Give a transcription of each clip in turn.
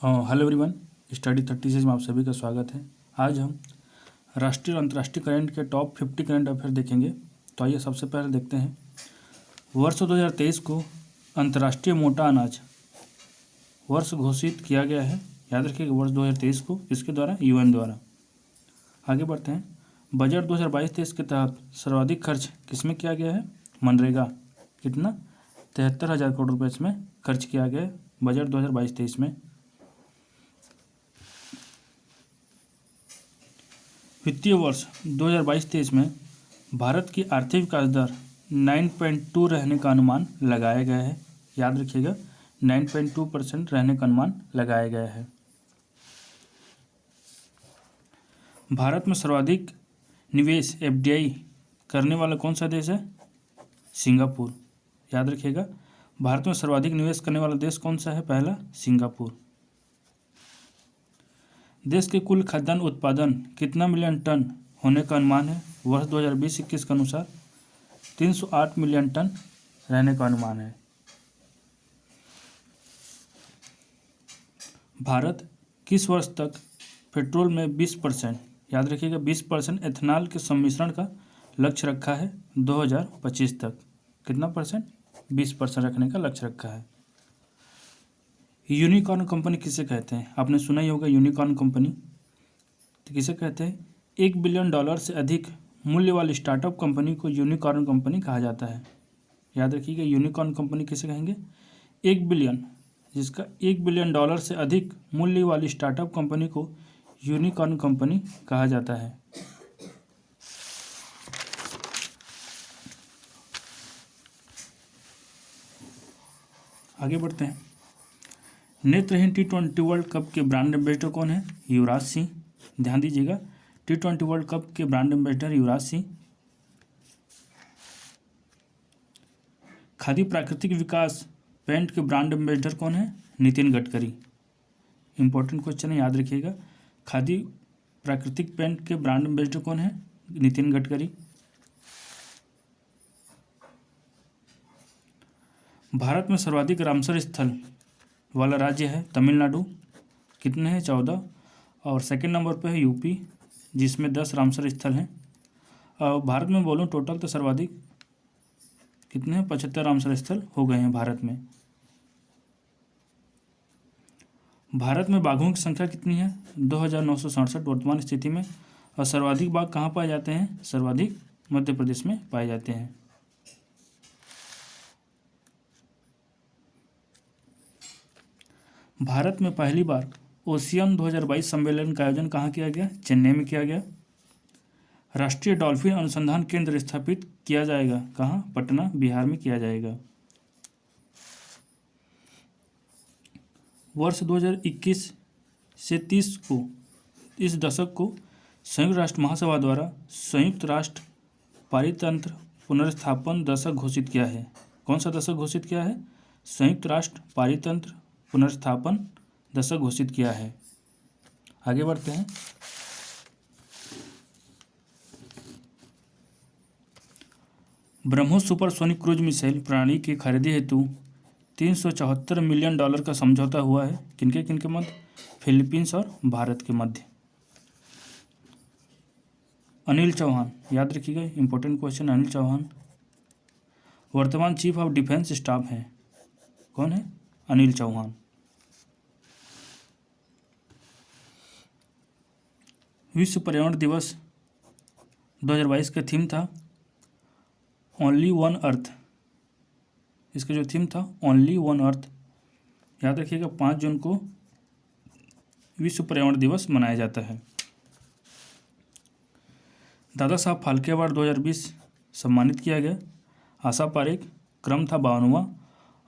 Hello everyone, study 36 में आप सभी का स्वागत है। आज हम राष्ट्रीय और अंतर्राष्ट्रीय करंट के टॉप 50 करंट अफेयर देखेंगे। तो आइए सबसे पहले देखते हैं। वर्ष 2023 को अंतर्राष्ट्रीय मोटा अनाज वर्ष घोषित किया गया है। याद रखिएगा, वर्ष 2023 को किसके द्वारा? यूएन द्वारा। आगे बढ़ते हैं। बजट 2022-23 के तहत सर्वाधिक खर्च किसमें किया गया है? मनरेगा। कितना? 73,000 करोड़ रुपये इसमें खर्च किया गया है बजट 2022-23 में। वित्तीय वर्ष 2022-23 में भारत की आर्थिक विकास दर 9.2 रहने का अनुमान लगाया गया है। याद रखिएगा, 9.2% रहने का अनुमान लगाया गया है। भारत में सर्वाधिक निवेश एफडीआई करने वाला कौन सा देश है? सिंगापुर। याद रखिएगा, भारत में सर्वाधिक निवेश करने वाला देश कौन सा है? पहला सिंगापुर। देश के कुल खाद्यान्न उत्पादन कितना मिलियन टन होने का अनुमान है? वर्ष 2020-21 के अनुसार 308 मिलियन टन रहने का अनुमान है। भारत किस वर्ष तक पेट्रोल में 20%, याद रखिएगा 20% एथेनॉल के सम्मिश्रण का लक्ष्य रखा है 2025 तक? कितना परसेंट? 20% रखने का लक्ष्य रखा है। यूनिकॉर्न कंपनी किसे कहते हैं? आपने सुना ही होगा यूनिकॉर्न कंपनी। तो किसे कहते हैं? $1 बिलियन से अधिक मूल्य वाली स्टार्टअप कंपनी को यूनिकॉर्न कंपनी कहा जाता है। याद रखिएगा, यूनिकॉर्न कंपनी किसे कहेंगे? 1 बिलियन, जिसका $1 बिलियन से अधिक मूल्य वाली स्टार्टअप कंपनी को यूनिकॉर्न कंपनी कहा जाता है। आगे बढ़ते हैं। नेत्रहीन T20 वर्ल्ड कप के ब्रांड एम्बेसडर कौन है? युवराज सिंह। ध्यान दीजिएगा, T20 वर्ल्ड कप के ब्रांड एम्बेसडर युवराज सिंह। खादी प्राकृतिक विकास पेंट के ब्रांड एम्बेसडर कौन है? नितिन गडकरी। इंपॉर्टेंट क्वेश्चन है, याद रखिएगा। खादी प्राकृतिक पेंट के ब्रांड एम्बेसडर कौन है? नितिन गडकरी। भारत में सर्वाधिक रामसर स्थल वाला राज्य है तमिलनाडु। कितने हैं? 14। और सेकंड नंबर पे है यूपी, जिसमें 10 रामसर स्थल हैं। और भारत में बोलूँ टोटल तो सर्वाधिक कितने हैं? 75 रामसर स्थल हो गए हैं भारत में। भारत में बाघों की संख्या कितनी है? 2,967 वर्तमान स्थिति में। और सर्वाधिक बाघ कहाँ पाए जाते हैं? सर्वाधिक मध्य प्रदेश में पाए जाते हैं। भारत में पहली बार ओशियन 2022 सम्मेलन का आयोजन कहाँ किया गया? चेन्नई में किया गया। राष्ट्रीय डॉल्फिन अनुसंधान केंद्र स्थापित किया जाएगा कहाँ? पटना, बिहार में किया जाएगा। वर्ष 2021 से 30 को इस दशक को संयुक्त राष्ट्र महासभा द्वारा संयुक्त राष्ट्र पारितंत्र पुनर्स्थापन दशक घोषित किया है। कौन सा दशक घोषित किया है? संयुक्त राष्ट्र पारितंत्र पुनर्स्थापन दशक घोषित किया है। आगे बढ़ते हैं। ब्रह्मोस सुपरसोनिक क्रूज मिसाइल प्रणाली की खरीदी हेतु $374 मिलियन का समझौता हुआ है। किनके किनके मध्य? फिलीपींस और भारत के मध्य। अनिल चौहान, याद रखिएगा, इंपॉर्टेंट क्वेश्चन। अनिल चौहान वर्तमान चीफ ऑफ डिफेंस स्टाफ हैं। कौन है? अनिल चौहान। विश्व पर्यावरण दिवस 2022 का थीम था ओनली वन अर्थ। इसका जो थीम था ओनली वन अर्थ। याद रखिएगा, 5 जून को विश्व पर्यावरण दिवस मनाया जाता है। दादा साहब फाल्के अवार्ड 2020 सम्मानित किया गया। आशा पारेख, क्रम था 52वां।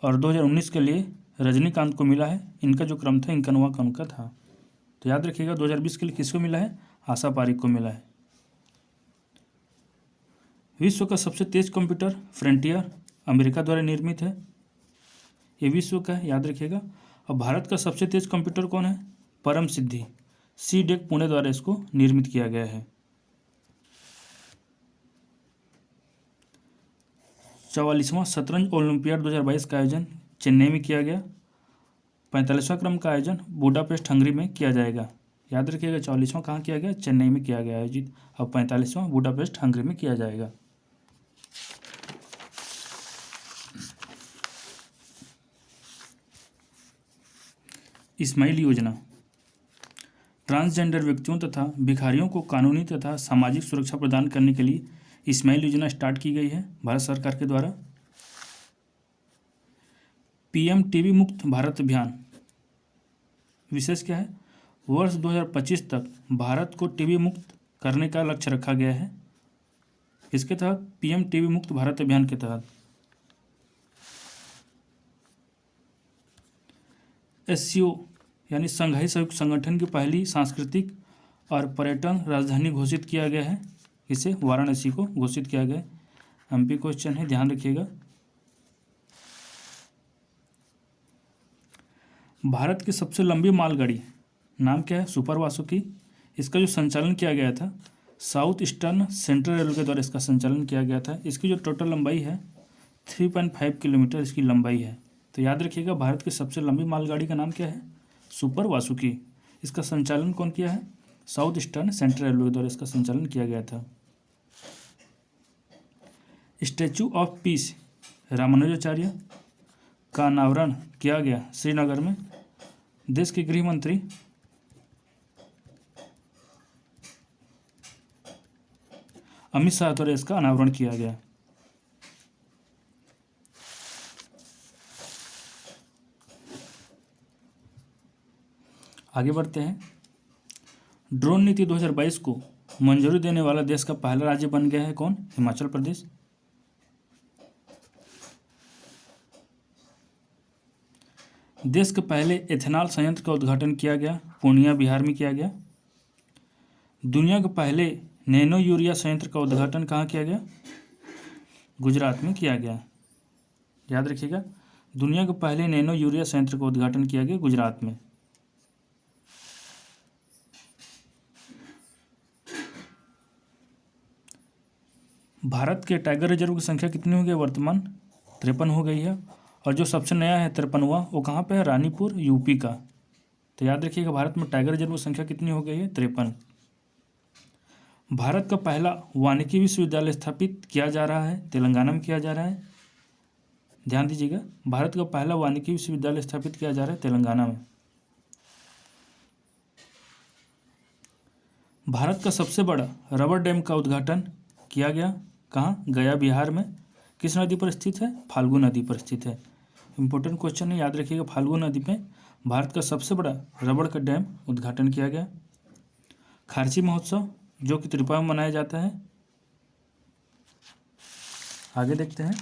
और 2019 के लिए रजनीकांत को मिला है। इनका जो क्रम था 51वां क्रम का था। तो याद रखिएगा, 2020 के लिए किसको मिला है? आशा पारेख को मिला है। विश्व का सबसे तेज कंप्यूटर फ्रंटियर अमेरिका द्वारा निर्मित है। ये विश्व का है, याद रखिएगा। और भारत का सबसे तेज कंप्यूटर कौन है? परम सिद्धि सीडेक पुणे द्वारा इसको निर्मित किया गया है। 44वां शतरंज ओलंपियाड 2022 का आयोजन चेन्नई में किया गया। 45वां क्रम का आयोजन बुडापेस्ट हंगरी में किया जाएगा। याद रखिएगा 44वां कहाँ किया गया, चेन्नई में किया गया आयोजित, और 45वां बुडापेस्ट हंगरी में किया जाएगा। इस्माइल योजना ट्रांसजेंडर व्यक्तियों तथा भिखारियों को कानूनी तथा सामाजिक सुरक्षा प्रदान करने के लिए इस्माइल योजना स्टार्ट की गई है भारत सरकार के द्वारा। पीएम टीबी मुक्त भारत अभियान विशेष क्या है, वर्ष 2025 तक भारत को टीबी मुक्त करने का लक्ष्य रखा गया है। इसके तहत पीएम टीबी मुक्त भारत अभियान के तहत एससीओ यानी संघाई सहयोग संगठन की पहली सांस्कृतिक और पर्यटन राजधानी घोषित किया गया है। इसे वाराणसी को घोषित किया गया है। एमपी क्वेश्चन है, ध्यान रखिएगा। भारत की सबसे लंबी मालगाड़ी नाम क्या है, सुपर वासुकी। इसका जो संचालन किया गया था साउथ ईस्टर्न सेंट्रल रेलवे के द्वारा इसका संचालन किया गया था। इसकी जो टोटल लंबाई है 3.5 किलोमीटर इसकी लंबाई है। तो याद रखिएगा भारत की सबसे लंबी मालगाड़ी का नाम क्या है, सुपर वासुकी। इसका संचालन कौन किया है, साउथ ईस्टर्न सेंट्रल रेलवे द्वारा इसका संचालन किया गया था। स्टैचू ऑफ पीस रामानुजाचार्य का अनावरण किया गया श्रीनगर में। देश के गृह मंत्री अमित शाह द्वारा इसका अनावरण किया गया। आगे बढ़ते हैं। ड्रोन नीति 2022 को मंजूरी देने वाला देश का पहला राज्य बन गया है कौन, हिमाचल प्रदेश। देश के पहले एथेनॉल संयंत्र का उद्घाटन किया गया, पूर्णिया बिहार में किया गया। दुनिया के पहले नैनो यूरिया संयंत्र का उद्घाटन कहाँ किया गया, गुजरात में किया गया। याद रखिएगा दुनिया के पहले नैनो यूरिया संयंत्र का उद्घाटन किया गया गुजरात में। भारत के टाइगर रिजर्व की संख्या कितनी हो गई, वर्तमान 53 हो गई है। और जो सबसे नया है 53वां वो कहाँ पे है, रानीपुर यूपी का। तो याद रखिएगा भारत में टाइगर रिजर्व की संख्या कितनी हो गई है, 53। भारत का पहला वानिकी विश्वविद्यालय स्थापित किया जा रहा है, तेलंगाना में किया जा रहा है। ध्यान दीजिएगा भारत का पहला वानिकी विश्वविद्यालय स्थापित किया जा रहा है तेलंगाना में। भारत का सबसे बड़ा रबर डैम का उद्घाटन किया गया कहाँ, गया बिहार में। किस नदी पर स्थित है, फाल्गु नदी पर स्थित है। इंपॉर्टेंट क्वेश्चन है, याद रखिएगा फाल्गु नदी पे भारत का सबसे बड़ा रबड़ का डैम उद्घाटन किया गया। खारची महोत्सव जो कि त्रिपुरा में मनाया जाता है। आगे देखते हैं।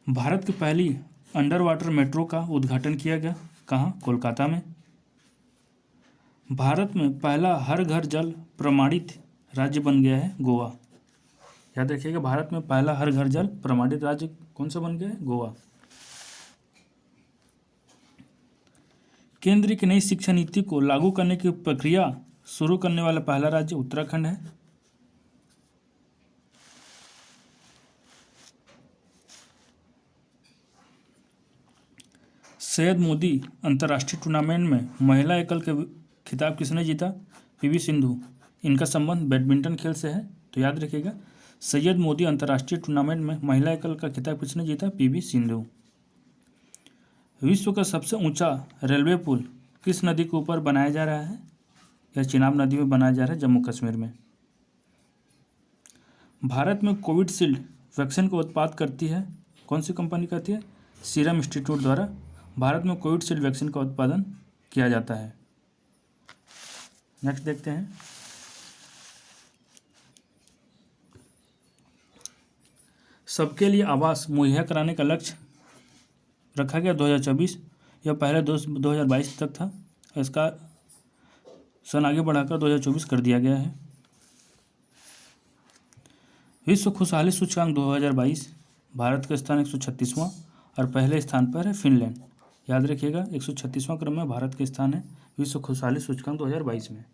भारत की पहली अंडर वाटर मेट्रो का उद्घाटन किया गया कहाँ, कोलकाता में। भारत में पहला हर घर जल प्रमाणित राज्य बन गया है गोवा। याद रखिएगा भारत में पहला हर घर जल प्रमाणित राज्य कौन सा बन गया है, गोवा। केंद्र की नई शिक्षा नीति को लागू करने की प्रक्रिया शुरू करने वाला पहला राज्य उत्तराखंड है। सैयद मोदी अंतर्राष्ट्रीय टूर्नामेंट में महिला एकल के खिताब किसने जीता, पीवी सिंधु। इनका संबंध बैडमिंटन खेल से है। तो याद रखिएगा सैयद मोदी अंतर्राष्ट्रीय टूर्नामेंट में महिला एकल का खिताब किसने जीता, पीवी सिंधु। विश्व का सबसे ऊंचा रेलवे पुल किस नदी के ऊपर बनाया जा रहा है, यह चिनाब नदी में बनाया जा रहा है, जम्मू कश्मीर में। भारत में कोविडशील्ड वैक्सीन का उत्पाद करती है कौन सी कंपनी करती है, सीरम इंस्टीट्यूट द्वारा भारत में कोविडशील्ड वैक्सीन का उत्पादन किया जाता है। नेक्स्ट देखते हैं। सबके लिए आवास मुहैया कराने का लक्ष्य रखा गया 2024, यह पहले 2022 तक था। इसका सन आगे बढ़ाकर 2024 कर दिया गया है। विश्व खुशहाली सूचकांक 2022 भारत का स्थान 136वां और पहले स्थान पर है फिनलैंड। याद रखिएगा 136वां क्रम में भारत का स्थान है विश्व खुशहाली सूचकांक 2022 में।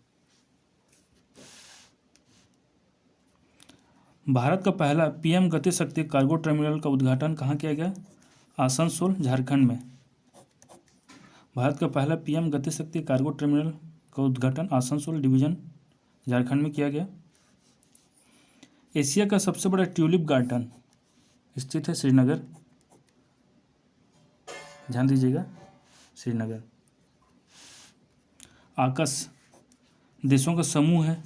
भारत का पहला पीएम गति शक्ति कार्गो टर्मिनल का उद्घाटन कहाँ किया गया? आसनसोल, झारखंड में। भारत का पहला पीएम गति शक्ति कार्गो टर्मिनल का उद्घाटन आसनसोल डिवीजन, झारखंड में किया गया। एशिया का सबसे बड़ा ट्यूलिप गार्डन स्थित है श्रीनगर, ध्यान दीजिएगा, श्रीनगर। आकस देशों का समूह है,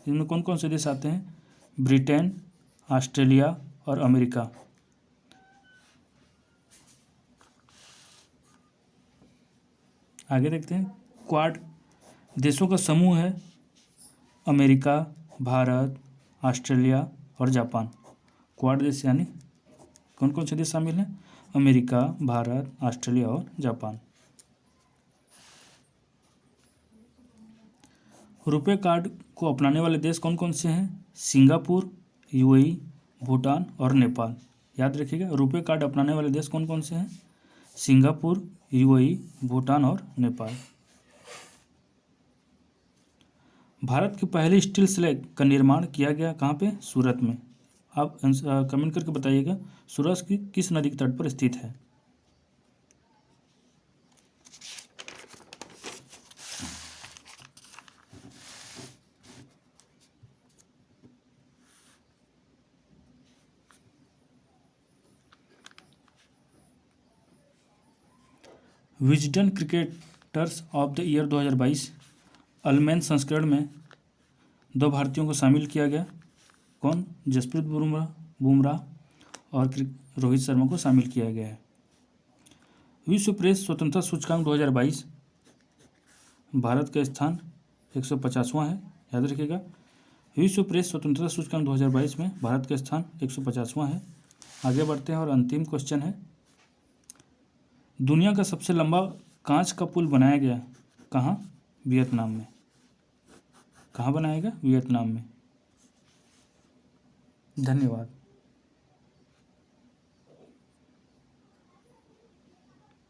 इनमें कौन कौन से देश आते हैं? ब्रिटेन, ऑस्ट्रेलिया और अमेरिका। आगे देखते हैं। क्वाड देशों का समूह है, अमेरिका, भारत, ऑस्ट्रेलिया और जापान। क्वाड देश यानी कौन कौन से देश शामिल हैं? अमेरिका, भारत, ऑस्ट्रेलिया और जापान। रुपे कार्ड को अपनाने वाले देश कौन कौन से हैं? सिंगापुर, यूएई, भूटान और नेपाल। याद रखिएगा, रुपे कार्ड अपनाने वाले देश कौन कौन से हैं? सिंगापुर, यूएई, भूटान और नेपाल। भारत की पहली स्टील स्लैग का निर्माण किया गया कहाँ पे? सूरत में। आप कमेंट करके बताइएगा, सूरत की किस नदी के तट पर स्थित है? Wisden cricketers of the year 2022 अलमेन संस्करण में 2 भारतीयों को शामिल किया गया। कौन? जसप्रीत बुमराह और रोहित शर्मा को शामिल किया गया है। विश्व प्रेस स्वतंत्रता सूचकांक 2022 भारत का स्थान 150वां है, याद रखिएगा। विश्व प्रेस स्वतंत्रता सूचकांक 2022 में भारत का स्थान 150वां है। आगे बढ़ते हैं और अंतिम क्वेश्चन है, दुनिया का सबसे लंबा कांच का पुल बनाया गया कहाँ? वियतनाम में। कहाँ बनाया गया? वियतनाम में। धन्यवाद।